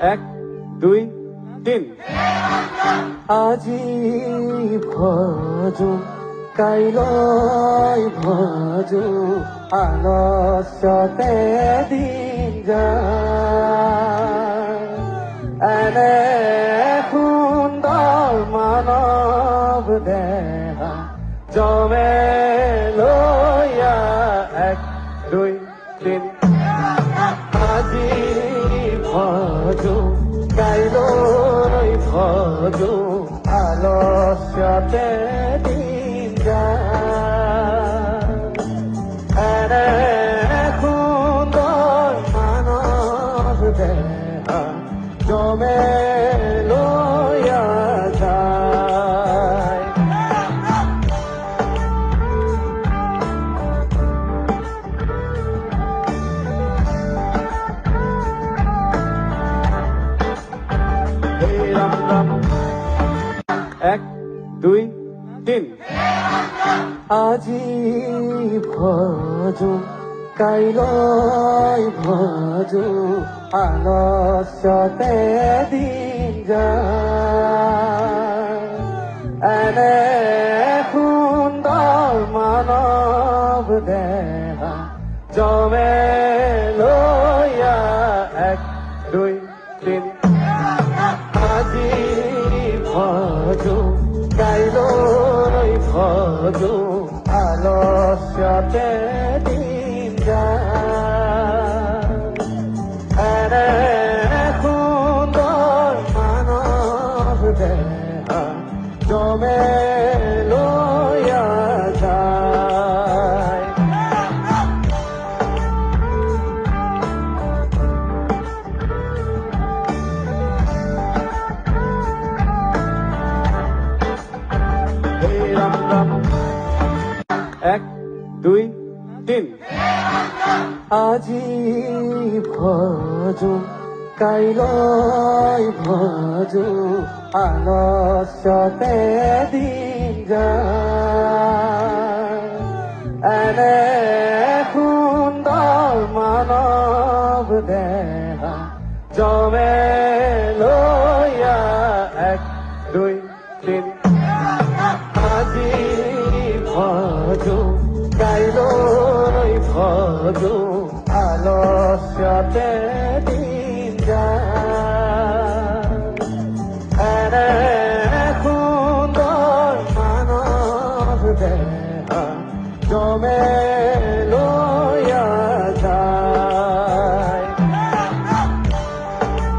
এক দুই তিন। আজি ভজো কাইলৈ ভজো আলস্যতে দিন যায়। এনে সুন্দৰ মানৱ দেহা জমে লৈয়া এক দুই তিন। আজি ভজো কাইলৈ ভজো আলস্যতে দিন যায়। এনে সুন্দৰ মানৱ দেহা জমে লৈয়া যায়। রাম রাম এক দুই তিন। আজি ভজো কাইলৈ ভজো আলস্যতে দিন যায়। এনে সুন্দৰ মানৱ দেহা জমে লৈয়া এক দুই তিন। আজি ভজো কাইলৈ ভজো আলস্যতে দিন যায়। এনে সুন্দৰ মানৱ দেহা জমে লৈয়া যায়। রাম রাম এক দুই তিন। আজি ভজো কাইলৈ ভজো আলস্যতে দিন যায়। এনে সুন্দৰ মানৱ দেহা জমে লৈয়া এক দুই তিন। আজি ভজো কাইলৈ ভজো আলস্যতে দিন